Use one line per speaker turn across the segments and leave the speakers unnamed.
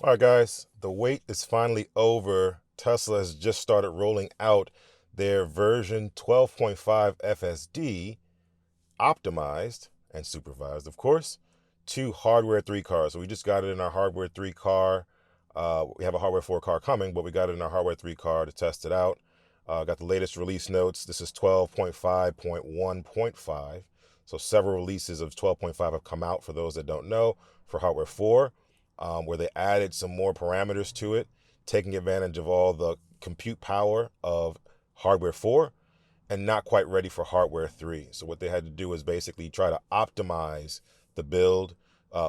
All right, guys, the wait is finally over. Tesla has just started rolling out their version 12.5 FSD, optimized and supervised, of course, to hardware 3 cars. So we just got it in our hardware 3 car. We have a hardware 4 car coming, but we got it in our hardware 3 car to test it out. Got the latest release notes. This is 12.5.1.5. So several releases of 12.5 have come out, for those that don't know, for hardware 4, where they added some more parameters to it, taking advantage of all the compute power of hardware 4 and not quite ready for hardware 3. So what they had to do is basically try to optimize the build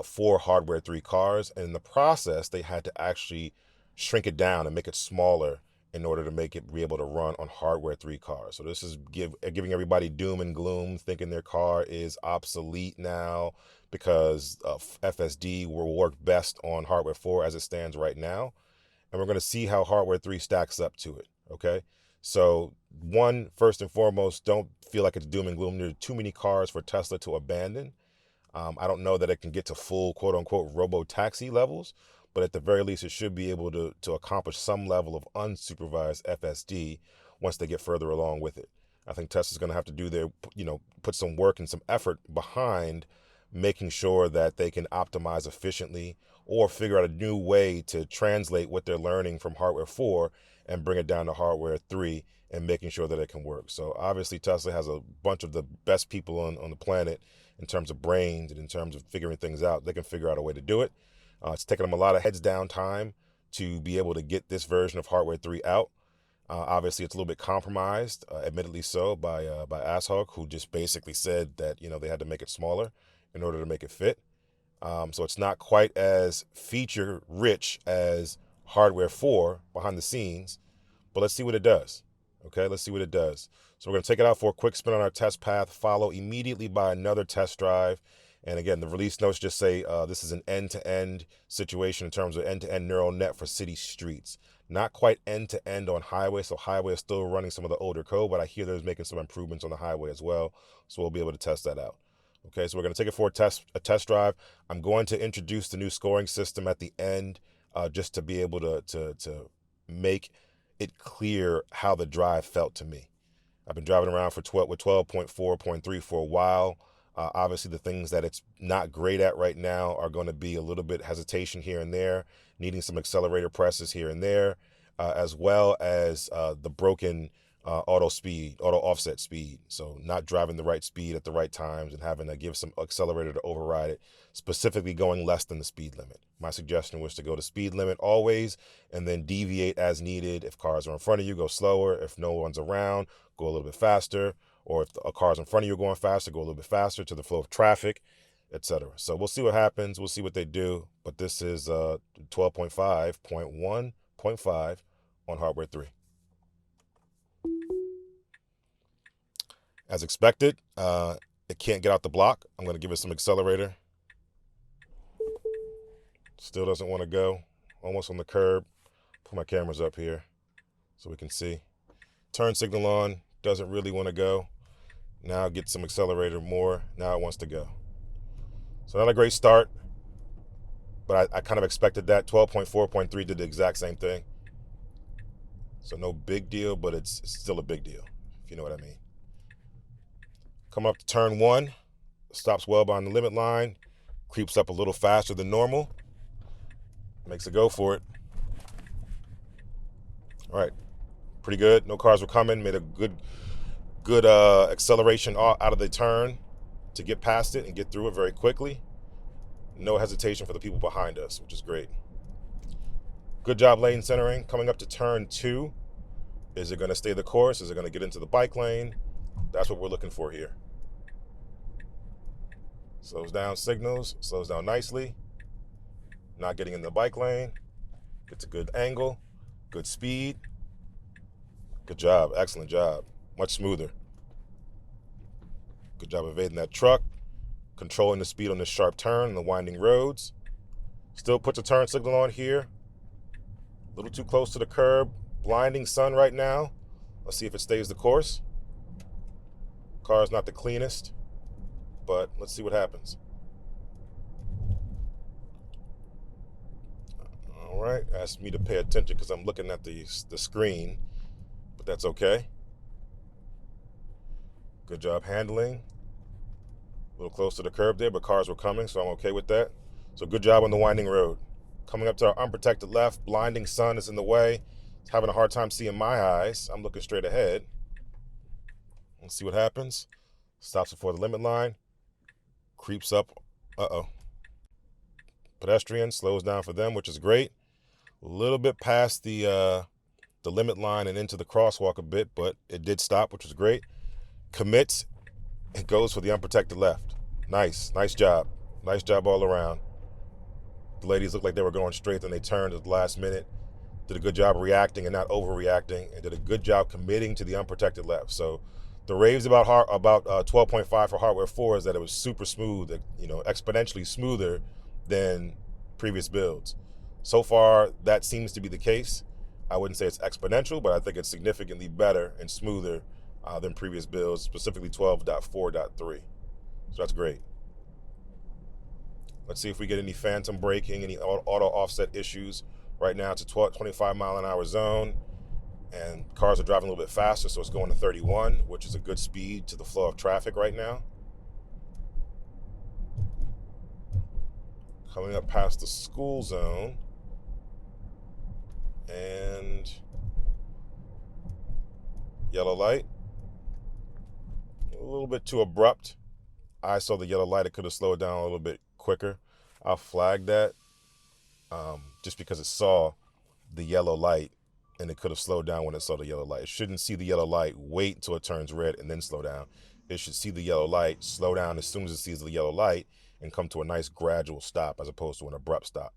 for hardware 3 cars. And in the process, they had to actually shrink it down and make it smaller in order to make it be able to run on hardware 3 cars. So this is giving everybody doom and gloom, thinking their car is obsolete now because FSD will work best on hardware 4 as it stands right now. And we're going to see how hardware 3 stacks up to it. Okay. So, one, first and foremost, don't feel like it's doom and gloom. There are too many cars for Tesla to abandon. I don't know that it can get to full quote unquote robo taxi levels, but at the very least, it should be able to accomplish some level of unsupervised FSD once they get further along with it. I think Tesla's going to have to do their, put some work and some effort behind making sure that they can optimize efficiently or figure out a new way to translate what they're learning from hardware 4 and bring it down to hardware 3 and making sure that it can work. So obviously Tesla has a bunch of the best people on the planet in terms of brains and in terms of figuring things out. They can figure out a way to do it. It's taken them a lot of heads down time to be able to get this version of hardware 3 out. Obviously, it's a little bit compromised, admittedly so, by Ashok, who just basically said that they had to make it smaller in order to make it fit. So it's not quite as feature rich as hardware 4 behind the scenes, but let's see what it does. Okay, let's see what it does. So we're going to take it out for a quick spin on our test path, follow immediately by another test drive. And again, the release notes just say this is an end-to-end situation in terms of end-to-end neural net for city streets. Not quite end-to-end on highway, so highway is still running some of the older code, but I hear there's making some improvements on the highway as well, so we'll be able to test that out. Okay, so we're going to take it for a test drive. I'm going to introduce the new scoring system at the end, just to be able to make it clear how the drive felt to me. I've been driving around with 12.4.3 for a while. Obviously, the things that it's not great at right now are going to be a little bit hesitation here and there, needing some accelerator presses here and there, as well as the broken auto offset speed. So not driving the right speed at the right times and having to give some accelerator to override it, specifically going less than the speed limit. My suggestion was to go to speed limit always and then deviate as needed. If cars are in front of you, go slower. If no one's around, go a little bit faster. Or if a car's in front of you going faster, go a little bit faster to the flow of traffic, etc. So we'll see what happens. We'll see what they do. But this is 12.5.1.5 on hardware 3. As expected, it can't get out the block. I'm going to give it some accelerator. Still doesn't want to go. Almost on the curb. Put my cameras up here so we can see. Turn signal on. Doesn't really want to go. Now get some accelerator more. Now it wants to go. So not a great start, but I kind of expected that. 12.4.3 did the exact same thing. So no big deal, but it's still a big deal, if you know what I mean. Come up to turn 1. Stops well behind the limit line. Creeps up a little faster than normal. Makes a go for it. All right. Pretty good. No cars were coming. Made a good acceleration out of the turn to get past it and get through it very quickly. No hesitation for the people behind us, which is great. Good job lane centering. Coming up to turn 2. Is it going to stay the course? Is it going to get into the bike lane? That's what we're looking for here. Slows down signals, slows down nicely. Not getting in the bike lane. Gets a good angle, good speed. Good job, excellent job. Much smoother. Good job evading that truck. Controlling the speed on this sharp turn and the winding roads. Still puts a turn signal on here. A little too close to the curb. Blinding sun right now. Let's see if it stays the course. Car's not the cleanest, but let's see what happens. All right, asked me to pay attention because I'm looking at the screen, but that's okay. Good job handling. A little close to the curb there, but cars were coming, so I'm okay with that. So good job on the winding road. Coming up to our unprotected left, blinding sun is in the way. It's having a hard time seeing my eyes. I'm looking straight ahead. Let's see what happens. Stops before the limit line. Creeps up. Uh-oh. Pedestrian slows down for them, which is great. A little bit past the limit line and into the crosswalk a bit, but it did stop, which was great. Commits and goes for the unprotected left. Nice job. Nice job all around. The ladies looked like they were going straight, then they turned at the last minute. Did a good job reacting and not overreacting, and did a good job committing to the unprotected left. So the raves about 12.5 for hardware 4 is that it was super smooth, exponentially smoother than previous builds. So far, that seems to be the case. I wouldn't say it's exponential, but I think it's significantly better and smoother than previous builds, specifically 12.4.3. So that's great. Let's see if we get any phantom braking, any auto offset issues. Right now it's a 25 mile an hour zone, and cars are driving a little bit faster, so it's going to 31, which is a good speed to the flow of traffic right now. Coming up past the school zone, and yellow light. A little bit too abrupt. I saw the yellow light. It could have slowed down a little bit quicker. I'll flag that just because it saw the yellow light and it could have slowed down when it saw the yellow light. It shouldn't see the yellow light, wait until it turns red and then slow down. It should see the yellow light, slow down as soon as it sees the yellow light, and come to a nice gradual stop as opposed to an abrupt stop.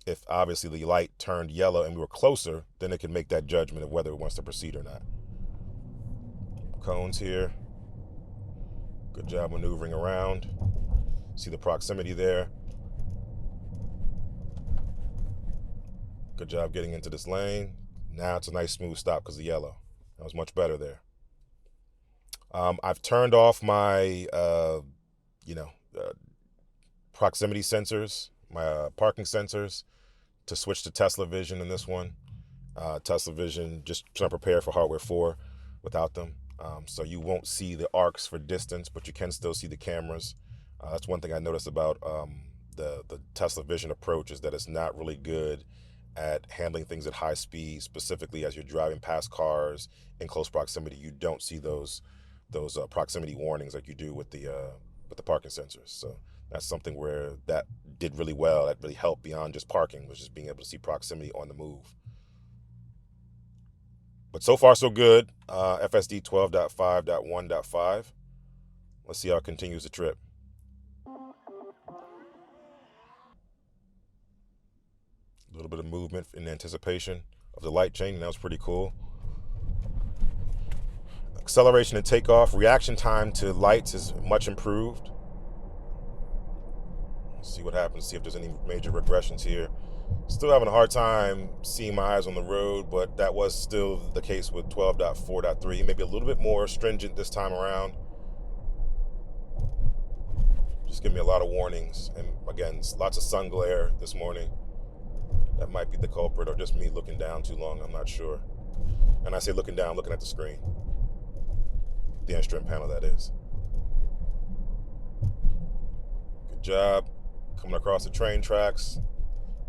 If obviously the light turned yellow and we were closer, then it can make that judgment of whether it wants to proceed or not. Cones here. Good job maneuvering around. See the proximity there. Good job getting into this lane. Now it's a nice smooth stop because of the yellow. That was much better there. I've turned off my, proximity sensors, my parking sensors, to switch to Tesla Vision in this one. Tesla Vision, just trying to prepare for hardware 4 without them. So you won't see the arcs for distance, but you can still see the cameras. That's one thing I noticed about the Tesla Vision approach, is that it's not really good at handling things at high speed, specifically as you're driving past cars in close proximity. You don't see those proximity warnings like you do with the parking sensors. So that's something where that did really well. That really helped beyond just parking, was just being able to see proximity on the move. But so far so good. FSD 12.5.1.5. Let's see how it continues the trip. A little bit of movement in anticipation of the light change, and that was pretty cool. Acceleration and takeoff. Reaction time to lights is much improved. Let's see what happens, see if there's any major regressions here. Still having a hard time seeing my eyes on the road, but that was still the case with 12.4.3. Maybe a little bit more stringent this time around. Just giving me a lot of warnings. And again, lots of sun glare this morning. That might be the culprit, or just me looking down too long. I'm not sure. And I say looking down, looking at the screen. The instrument panel, that is. Good job. Coming across the train tracks.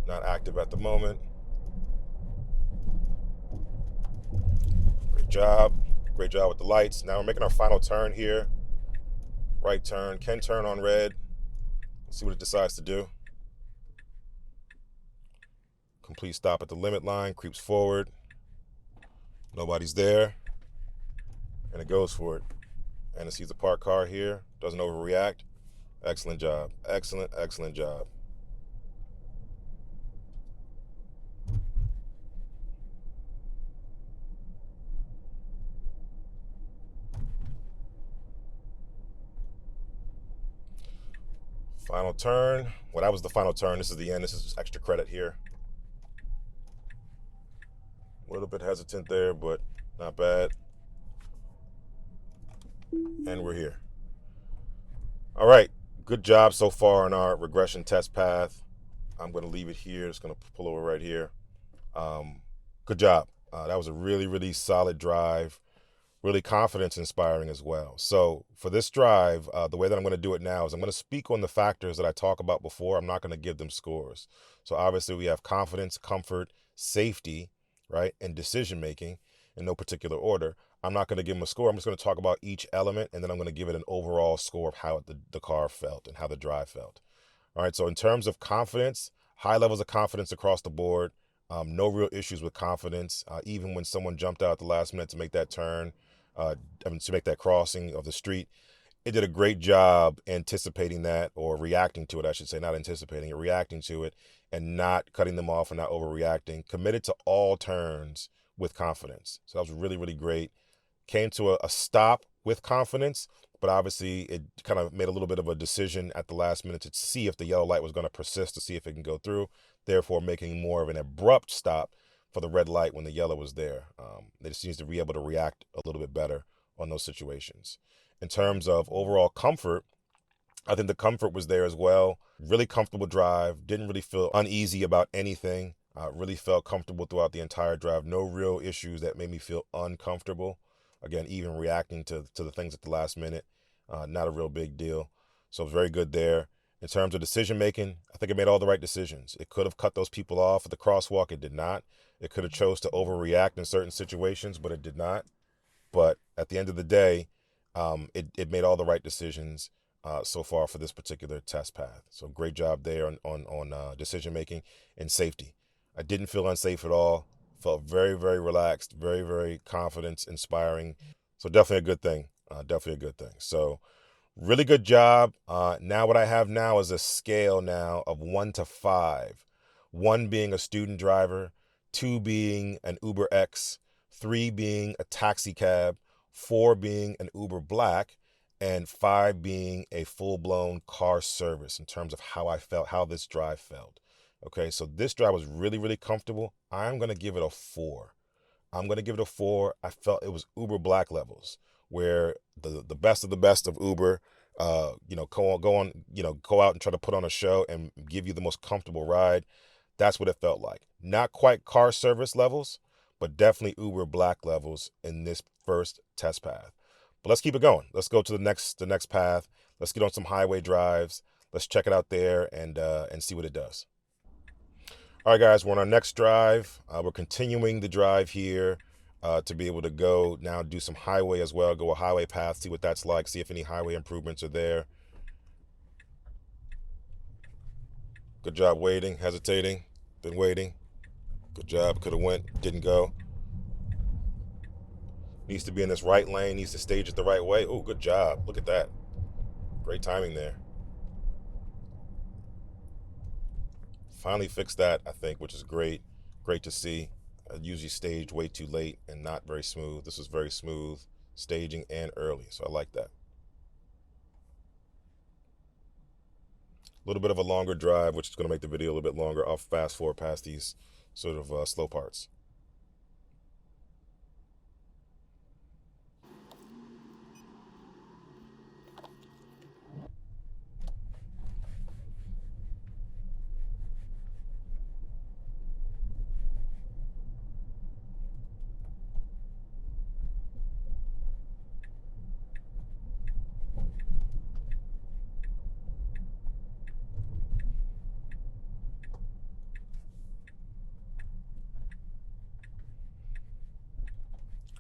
Not active at the moment. Great job. Great job with the lights. Now we're making our final turn here. Right turn. Can turn on red. Let's see what it decides to do. Complete stop at the limit line. Creeps forward. Nobody's there. And it goes for it. And it sees the parked car here. Doesn't overreact. Excellent job. Excellent job. Final turn. Well, that was the final turn. This is the end. This is just extra credit here. A little bit hesitant there, but not bad. And we're here. All right. Good job so far on our regression test path. I'm going to leave it here. Just going to pull over right here. Good job. That was a really, really solid drive. Really confidence inspiring as well. So for this drive, the way that I'm going to do it now is I'm going to speak on the factors that I talk about before. I'm not going to give them scores. So obviously we have confidence, comfort, safety, right, and decision making in no particular order. I'm not going to give them a score. I'm just going to talk about each element, and then I'm going to give it an overall score of how the car felt and how the drive felt. All right, so in terms of confidence, high levels of confidence across the board. No real issues with confidence. Even when someone jumped out at the last minute to make that turn, to make that crossing of the street, it did a great job anticipating that, or reacting to it, I should say, not anticipating it, reacting to it, and not cutting them off and not overreacting. Committed to all turns with confidence. So that was really, really great. Came to a stop with confidence, but obviously it kind of made a little bit of a decision at the last minute to see if the yellow light was going to persist, to see if it can go through, therefore making more of an abrupt stop for the red light when the yellow was there. It just seems to be able to react a little bit better on those situations. In terms of overall comfort, I think the comfort was there as well. Really comfortable drive. Didn't really feel uneasy about anything. Really felt comfortable throughout the entire drive. No real issues that made me feel uncomfortable. Again, even reacting to the things at the last minute, not a real big deal. So it was very good there. In terms of decision making, I think it made all the right decisions. It could have cut those people off at the crosswalk. It did not. It could have chose to overreact in certain situations, but it did not. But at the end of the day, it made all the right decisions so far for this particular test path. So great job there on decision making and safety. I didn't feel unsafe at all. Felt very, very relaxed, very, very confidence inspiring. So definitely a good thing. Definitely a good thing. So really good job. Now what I have now is a scale now of 1 to 5. 1 being a student driver, 2 being an Uber X, 3 being a taxi cab, 4 being an Uber Black, and 5 being a full-blown car service in terms of how I felt, how this drive felt. Okay, so this drive was really, really comfortable. I'm going to give it a 4. I'm going to give it a 4. I felt it was Uber Black levels, where the best of the best of Uber, go out and try to put on a show and give you the most comfortable ride. That's what it felt like. Not quite car service levels, but definitely Uber Black levels in this first test path. But let's keep it going. Let's go to the next path. Let's get on some highway drives. Let's check it out there and see what it does. All right, guys, we're on our next drive. We're continuing the drive here to be able to go now do some highway as well, go a highway path, see what that's like, see if any highway improvements are there. Good job waiting, hesitating, been waiting. Good job, could have went, didn't go. Needs to be in this right lane, needs to stage it the right way. Oh, good job, look at that. Great timing there. Finally fixed that, I think, which is great. Great to see. I usually staged way too late and not very smooth. This was very smooth, staging and early, so I like that. A little bit of a longer drive, which is going to make the video a little bit longer. I'll fast forward past these sort of slow parts.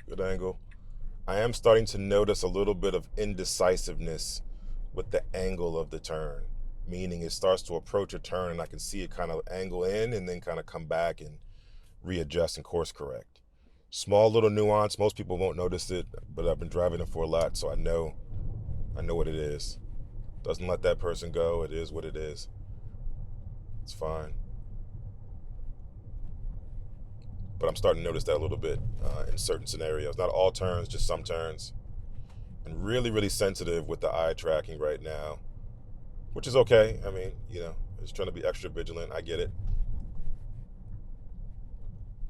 Good angle. I am starting to notice a little bit of indecisiveness with the angle of the turn, meaning it starts to approach a turn and I can see it kind of angle in and then kind of come back and readjust and course correct. Small little nuance. Most people won't notice it, but I've been driving it for a lot, so I know what it is. Doesn't let that person go. It is what it is. It's fine. But I'm starting to notice that a little bit in certain scenarios. Not all turns, just some turns. And really, really sensitive with the eye tracking right now, which is okay. I mean, just trying to be extra vigilant. I get it.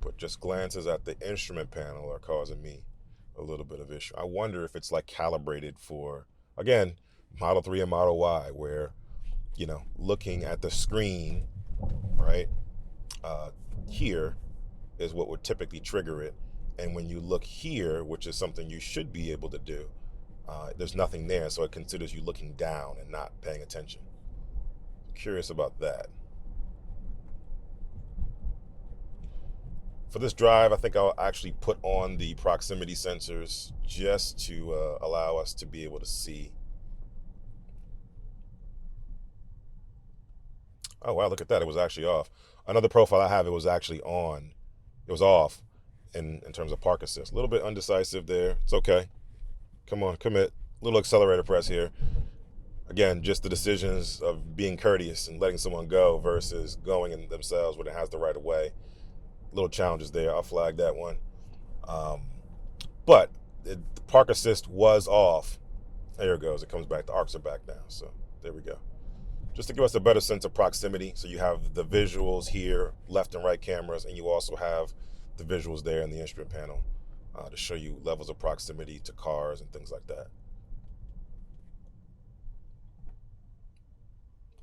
But just glances at the instrument panel are causing me a little bit of issue. I wonder if it's like calibrated for, again, Model 3 and Model Y, where, looking at the screen right? Here is what would typically trigger it. And when you look here, which is something you should be able to do, there's nothing there, so it considers you looking down and not paying attention. Curious about that. For this drive, I think I'll actually put on the proximity sensors just to allow us to be able to see. Oh, wow, look at that. It was actually off. Another profile I have, it was actually on. It was off in terms of park assist. A little bit undecisive there. It's okay. Come on, commit. Little accelerator press here. Again, just the decisions of being courteous and letting someone go versus going in themselves when it has the right of way. Little challenges there. I'll flag that one. But the park assist was off. There it goes. It comes back. The arcs are back now. So there we go. Just to give us a better sense of proximity. So you have the visuals here, left and right cameras, and you also have the visuals there in the instrument panel to show you levels of proximity to cars and things like that.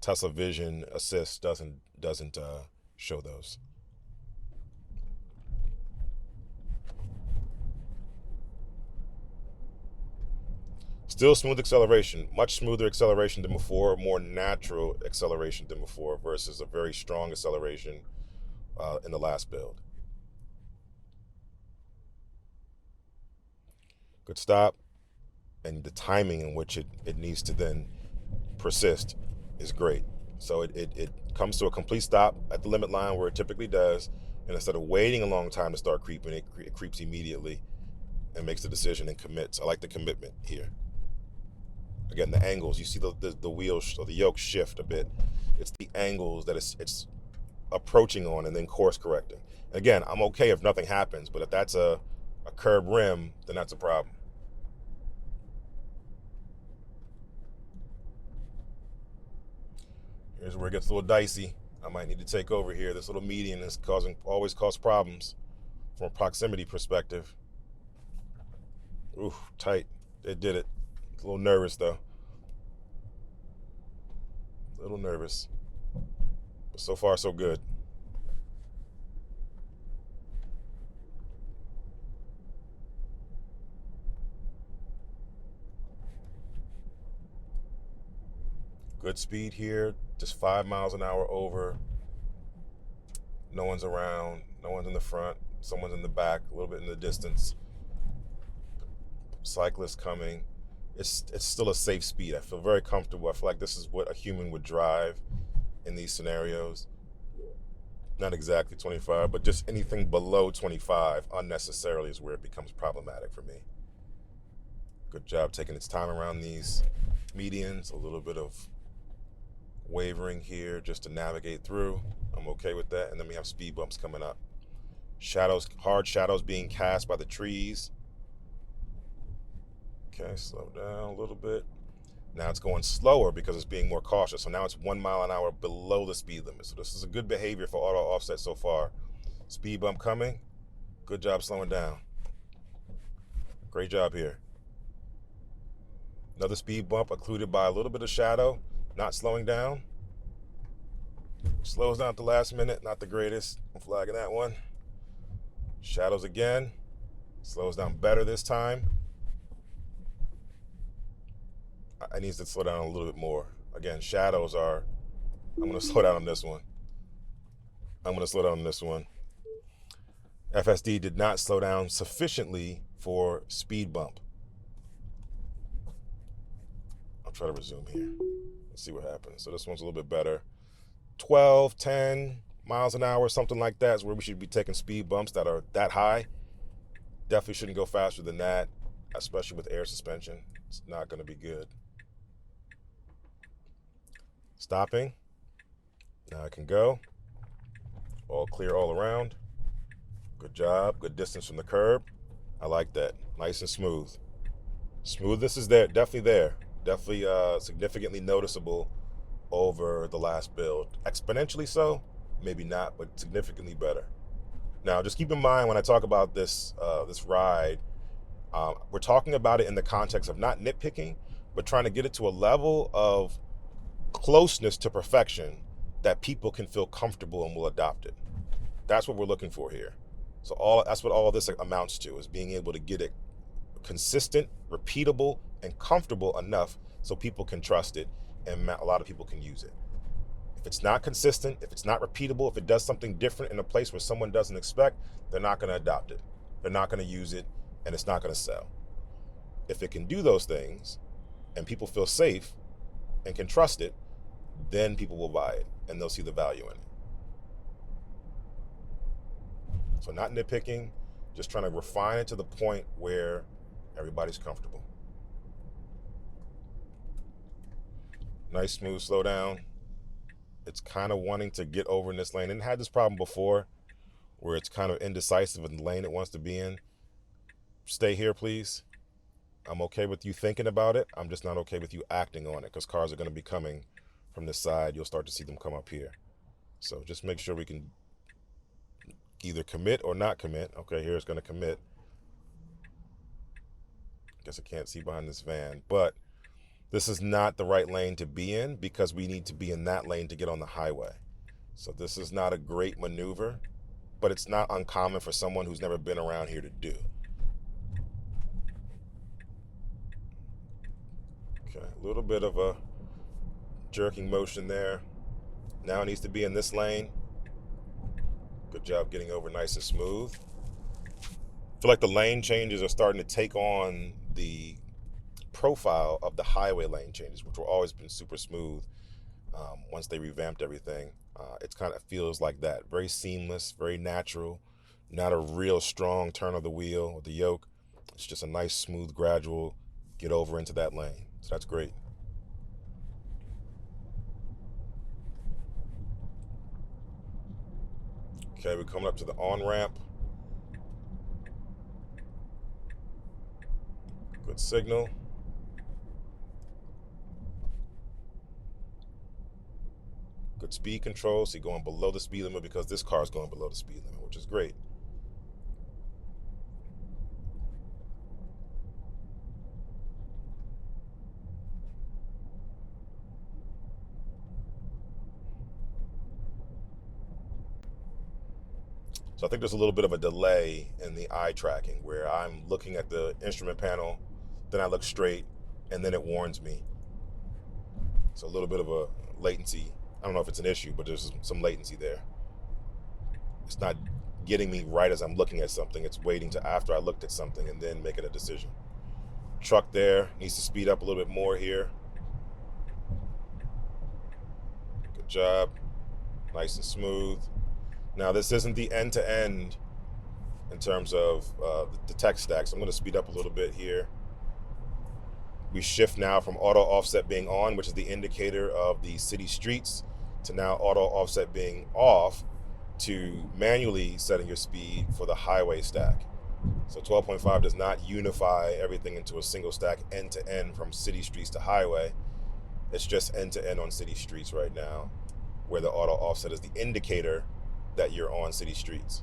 Tesla Vision Assist doesn't show those. Still smooth acceleration, much smoother acceleration than before, more natural acceleration than before versus a very strong acceleration in the last build. Good stop, and the timing in which it needs to then persist is great. So it comes to a complete stop at the limit line where it typically does, and instead of waiting a long time to start creeping, it creeps immediately and makes the decision and commits. I like the commitment here. Again, the angles, you see the wheels or the yoke shift a bit. It's the angles that it's approaching on and then course correcting. And again, I'm okay if nothing happens, but if that's a curb rim, then that's a problem. Here's where it gets a little dicey. I might need to take over here. This little median is always cause problems from a proximity perspective. Ooh, tight. It did it. A little nervous though. A little nervous. But so far so good. Good speed here, just 5 miles an hour over. No one's around, no one's in the front, someone's in the back, a little bit in the distance. Cyclists coming. It's still a safe speed. I feel very comfortable. I feel like this is what a human would drive in these scenarios. Not exactly 25, but just anything below 25 unnecessarily is where it becomes problematic for me. Good job taking its time around these medians. A little bit of wavering here just to navigate through. I'm okay with that. And then we have speed bumps coming up. Shadows, hard shadows being cast by the trees. Okay, slow down a little bit. Now it's going slower because it's being more cautious. So now it's 1 mile an hour below the speed limit. So this is a good behavior for auto offset so far. Speed bump coming. Good job slowing down. Great job here. Another speed bump occluded by a little bit of shadow. Not slowing down. Slows down at the last minute. Not the greatest. I'm flagging that one. Shadows again. Slows down better this time. I need to slow down a little bit more. Again, shadows are, I'm going to slow down on this one. I'm going to slow down on this one. FSD did not slow down sufficiently for speed bump. I'll try to resume here. Let's see what happens. So this one's a little bit better. 12, 10 miles an hour, something like that is where we should be taking speed bumps that are that high. Definitely shouldn't go faster than that, especially with air suspension. It's not going to be good. Stopping. Now I can go. All clear all around. Good job. Good distance from the curb. I like that. Nice and smooth. Smoothness is there. Definitely there. Definitely significantly noticeable over the last build. Exponentially so, maybe not, but significantly better. Now, just keep in mind when I talk about this this ride, we're talking about it in the context of not nitpicking, but trying to get it to a level of closeness to perfection that people can feel comfortable and will adopt it. That's what we're looking for here. So that's what all of this amounts to, is being able to get it consistent, repeatable, and comfortable enough so people can trust it and a lot of people can use it. If it's not consistent, if it's not repeatable, if it does something different in a place where someone doesn't expect, they're not going to adopt it. They're not going to use it, and it's not going to sell. If it can do those things and people feel safe and can trust it, then people will buy it and they'll see the value in it. So not nitpicking, just trying to refine it to the point where everybody's comfortable. Nice smooth slowdown. It's kind of wanting to get over in this lane, and had this problem before where it's kind of indecisive in the lane it wants to be in. Stay here, please. I'm okay with you thinking about it. I'm just not okay with you acting on it, because cars are going to be coming from this side. You'll start to see them come up here. So just make sure we can either commit or not commit. Okay, here it's going to commit. Guess I can't see behind this van, but this is not the right lane to be in, because we need to be in that lane to get on the highway. So this is not a great maneuver, but it's not uncommon for someone who's never been around here to do. Okay, a little bit of a jerking motion there. Now it needs to be in this lane. Good job getting over nice and smooth. I feel like the lane changes are starting to take on the profile of the highway lane changes, which were always been super smooth. Once they revamped everything, it kind of feels like that. Very seamless, very natural, not a real strong turn of the wheel or the yoke. It's just a nice, smooth, gradual get over into that lane. So that's great. Okay, we're coming up to the on-ramp. Good signal. Good speed control. So you're going below the speed limit because this car is going below the speed limit, which is great. So I think there's a little bit of a delay in the eye tracking where I'm looking at the instrument panel, then I look straight, and then it warns me. So a little bit of a latency. I don't know if it's an issue, but there's some latency there. It's not getting me right as I'm looking at something. It's waiting to after I looked at something and then making a decision. Truck there needs to speed up a little bit more here. Good job. Nice and smooth. Now this isn't the end-to-end in terms of the tech stack, so I'm going to speed up a little bit here. We shift now from auto offset being on, which is the indicator of the city streets, to now auto offset being off, to manually setting your speed for the highway stack. So 12.5 does not unify everything into a single stack end-to-end from city streets to highway. It's just end-to-end on city streets right now, where the auto offset is the indicator that you're on city streets.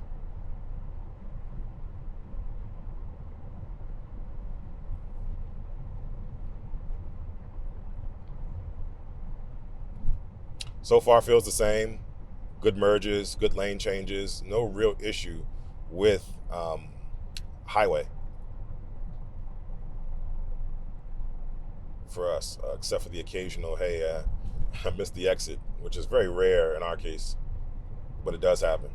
So far feels the same. Good merges, good lane changes, no real issue with highway for us, except for the occasional, hey, I missed the exit, which is very rare in our case, but it does happen.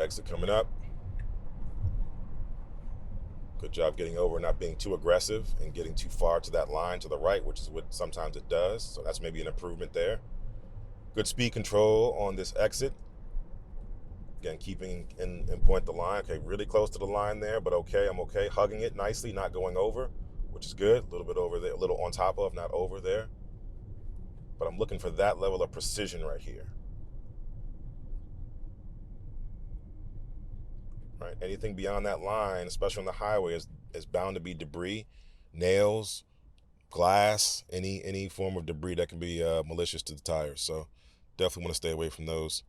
Exit coming up. Good job getting over, not being too aggressive and getting too far to that line to the right, which is what sometimes it does. So that's maybe an improvement there. Good speed control on this exit. Again, keeping in point the line. Okay, really close to the line there, but okay, I'm okay. Hugging it nicely, not going over, which is good. A little bit over there, a little on top of, not over there. But I'm looking for that level of precision right here. right? Anything beyond that line, especially on the highway, is bound to be debris, nails, glass, any form of debris that can be malicious to the tires. So definitely want to stay away from those.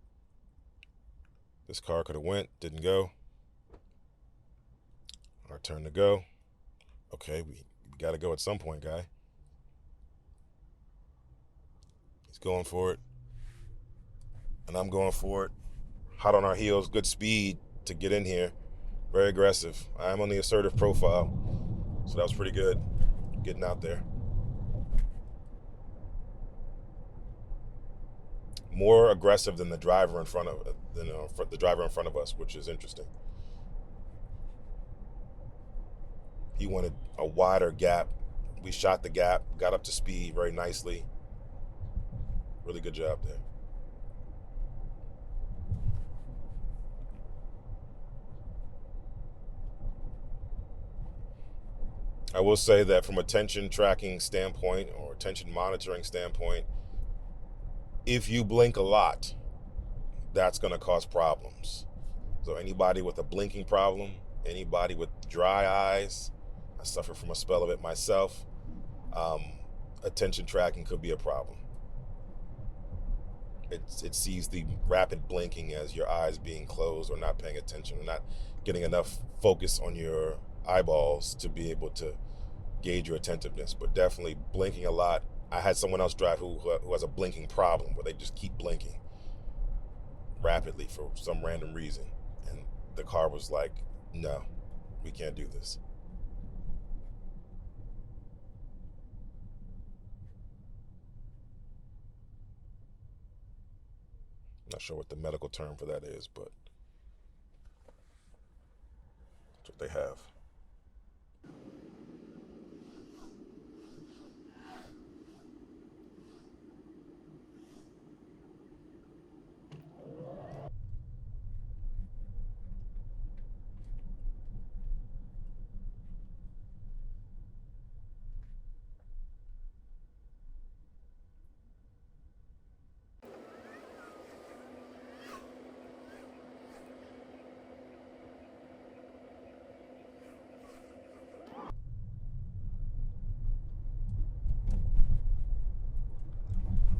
This car could have went, didn't go. Our turn to go. Okay, we got to go at some point, guy. He's going for it, and I'm going for it. Hot on our heels, good speed to get in here. Very aggressive. I'm on the Assertive Profile, so that was pretty good getting out there. More aggressive than the driver in front of us, which is interesting. He wanted a wider gap. We shot the gap, got up to speed very nicely. Really good job there. I will say that from a tension tracking standpoint or tension monitoring standpoint, if you blink a lot, that's going to cause problems. So anybody with a blinking problem, anybody with dry eyes, I suffer from a spell of it myself, attention tracking could be a problem. It sees the rapid blinking as your eyes being closed or not paying attention or not getting enough focus on your eyeballs to be able to gauge your attentiveness. But definitely blinking a lot. I had someone else drive who has a blinking problem where they just keep blinking rapidly for some random reason. And the car was like, no, we can't do this. Not sure what the medical term for that is, but that's what they have.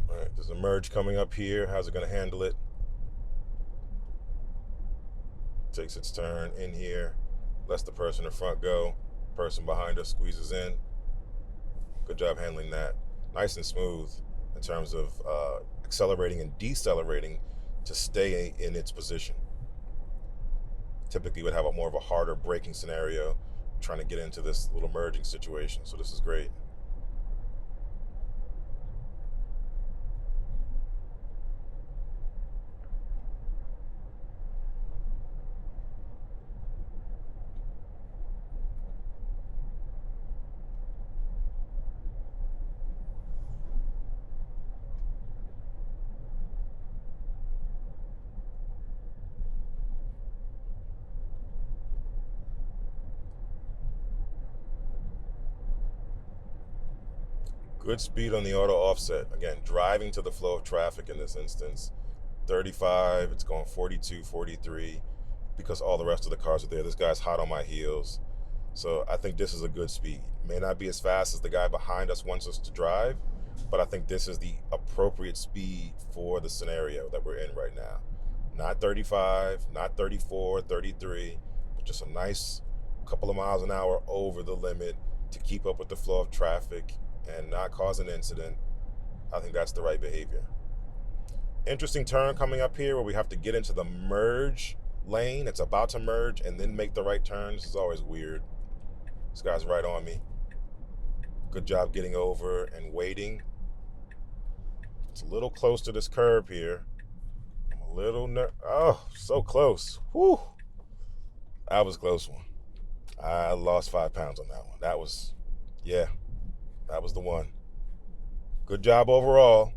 All right, there's a merge coming up here. How's it going to handle it? Takes its turn in here, lets the person in front go. Person behind us squeezes in. Good job handling that. Nice and smooth in terms of accelerating and decelerating to stay in its position. Typically would have more of a harder braking scenario trying to get into this little merging situation. So this is great. Good speed on the auto offset. Again, driving to the flow of traffic in this instance. 35, it's going 42, 43, because all the rest of the cars are there. This guy's hot on my heels. So I think this is a good speed. May not be as fast as the guy behind us wants us to drive, but I think this is the appropriate speed for the scenario that we're in right now. Not 35, not 34, 33, but just a nice couple of miles an hour over the limit to keep up with the flow of traffic and not cause an incident. I think that's the right behavior. Interesting turn coming up here where we have to get into the merge lane. It's about to merge and then make the right turn. This is always weird. This guy's right on me. Good job getting over and waiting. It's a little close to this curb here. I'm a little oh, so close. Whew. That was a close one. I lost 5 pounds on that one. That was, yeah, that was the one. Good job overall.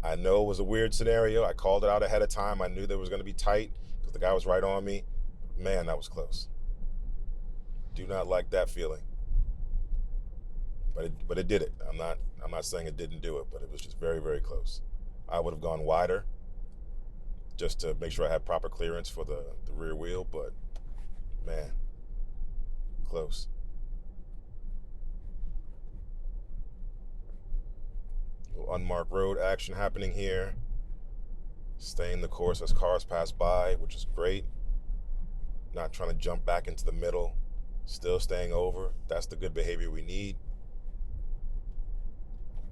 I know it was a weird scenario. I called it out ahead of time. I knew there was going to be tight because the guy was right on me. Man, that was close. Do not like that feeling. But it did it. I'm not saying it didn't do it, but it was just very, very close. I would have gone wider just to make sure I had proper clearance for the rear wheel, but Man, close. Little unmarked road action happening here. Staying the course as cars pass by, which is great. Not trying to jump back into the middle. Still staying over. That's the good behavior we need.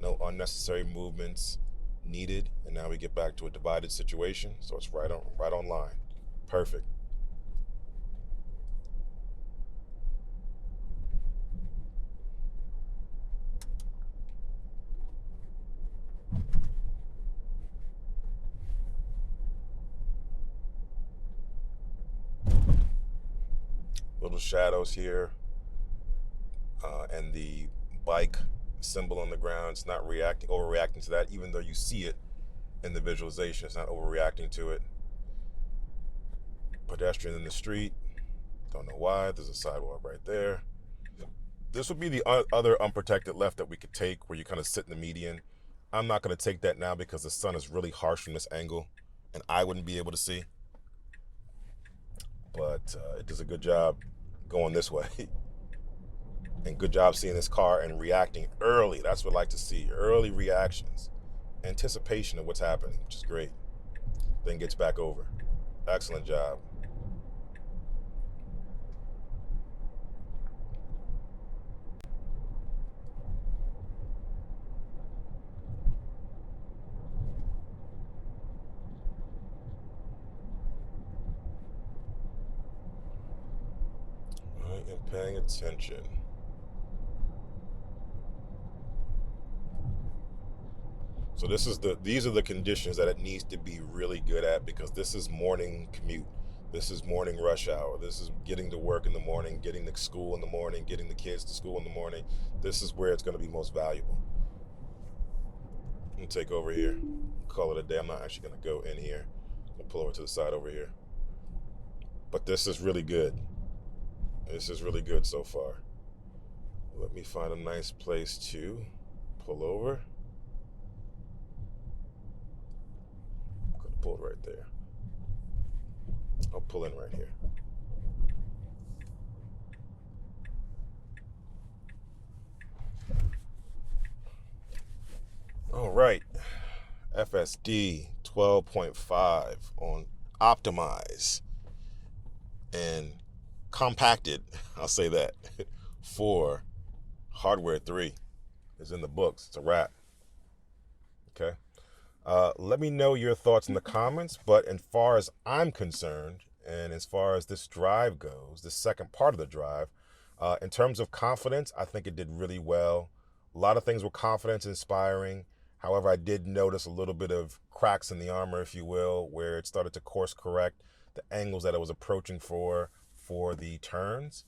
No unnecessary movements needed. And now we get back to a divided situation. So it's right on line. Perfect. Little shadows here, and the bike symbol on the ground. It's not overreacting to that, even though you see it in the visualization. It's not overreacting to it. Pedestrian in the street. Don't know why. There's a sidewalk right there. This would be the other unprotected left that we could take, where you kind of sit in the median. I'm not going to take that now because the sun is really harsh from this angle, and I wouldn't be able to see. But it does a good job going this way. And good job seeing this car and reacting early. That's what I like to see. Early reactions. Anticipation of what's happening, which is great. Then gets back over. Excellent job. I am paying attention. So these are the conditions that it needs to be really good at, because this is morning commute. This is morning rush hour. This is getting to work in the morning, getting to school in the morning, getting the kids to school in the morning. This is where it's going to be most valuable. I'm going to take over here. Call it a day. I'm not actually going to go in here. I'll pull over to the side over here. But this is really good. This is really good so far. Let me find a nice place to pull over. Pull right there. I'll pull in right here. All right. FSD 12.5 on optimize and compacted, I'll say that, for hardware 3 is in the books. It's a wrap. Okay. Let me know your thoughts in the comments, but as far as I'm concerned, and as far as this drive goes, the second part of the drive, in terms of confidence, I think it did really well. A lot of things were confidence inspiring. However, I did notice a little bit of cracks in the armor, if you will, where it started to course correct the angles that it was approaching for the turns.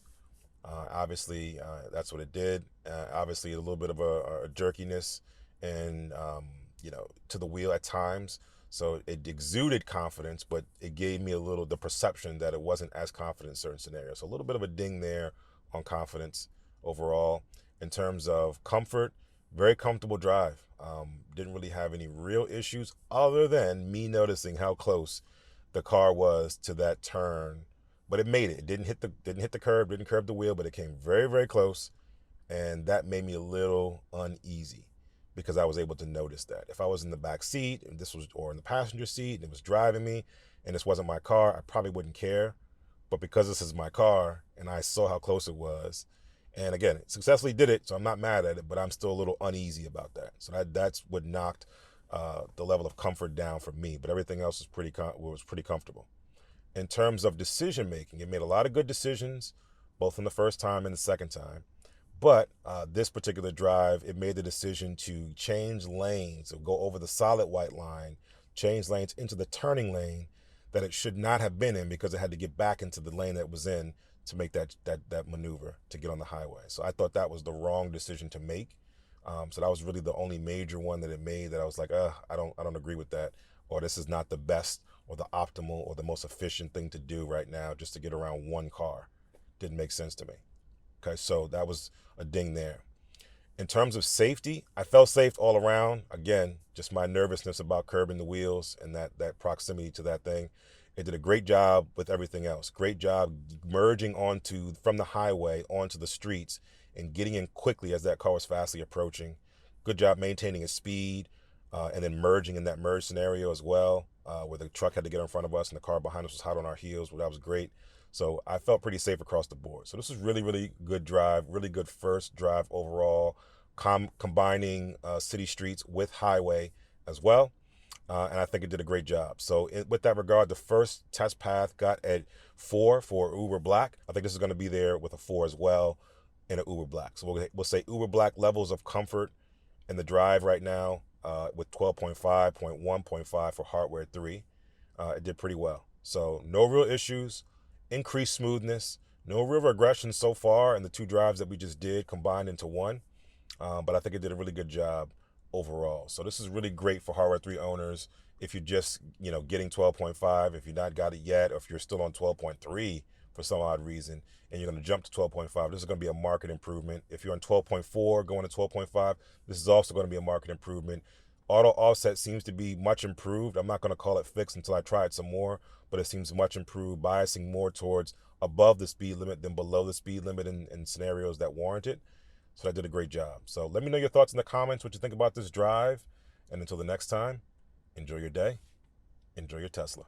Obviously, that's what it did. Obviously, a little bit of a jerkiness and to the wheel at times. So it exuded confidence, but it gave me the perception that it wasn't as confident in certain scenarios. So a little bit of a ding there on confidence overall. In terms of comfort, very comfortable drive. Didn't really have any real issues other than me noticing how close the car was to that turn. But it made it. It didn't hit the curb, didn't curb the wheel, but it came very, very close. And that made me a little uneasy, because I was able to notice that. If I was in the back seat or in the passenger seat and it was driving me and this wasn't my car, I probably wouldn't care. But because this is my car and I saw how close it was, and again, it successfully did it, so I'm not mad at it, but I'm still a little uneasy about that. So that's what knocked the level of comfort down for me. But everything else was pretty comfortable. In terms of decision making, it made a lot of good decisions, both in the first time and the second time. But this particular drive, it made the decision to change lanes, or go over the solid white line, change lanes into the turning lane that it should not have been in, because it had to get back into the lane that it was in to make that maneuver to get on the highway. So I thought that was the wrong decision to make. So that was really the only major one that it made that I was like, I don't agree with that, or this is not the best or the optimal or the most efficient thing to do right now just to get around one car. Didn't make sense to me. Okay, so that was a ding there. In terms of safety, I felt safe all around. Again, just my nervousness about curbing the wheels and that proximity to that thing. It did a great job with everything else. Great job merging from the highway onto the streets and getting in quickly as that car was fastly approaching. Good job maintaining its speed, and then merging in that merge scenario as well, where the truck had to get in front of us and the car behind us was hot on our heels. Well, that was great. So I felt pretty safe across the board. So this was really, really good drive, really good first drive overall, combining city streets with highway as well. And I think it did a great job. So with that regard, the first test path got at 4 for Uber Black. I think this is going to be there with a 4 as well in an Uber Black. So we'll say Uber Black levels of comfort in the drive right now, with 12.5, 0.1.5 for hardware 3. It did pretty well. So no real issues, increased smoothness, no real regression so far in the 2 drives that we just did combined into 1. But I think it did a really good job overall. So this is really great for hardware 3 owners. If you're just, getting 12.5, if you've not got it yet, or if you're still on 12.3 for some odd reason, and you're going to jump to 12.5, this is going to be a market improvement. If you're on 12.4 going to 12.5, this is also going to be a market improvement. Auto offset seems to be much improved. I'm not going to call it fixed until I try it some more, but it seems much improved, biasing more towards above the speed limit than below the speed limit in scenarios that warrant it. So I did a great job. So let me know your thoughts in the comments, what you think about this drive. And until the next time, enjoy your day, enjoy your Tesla.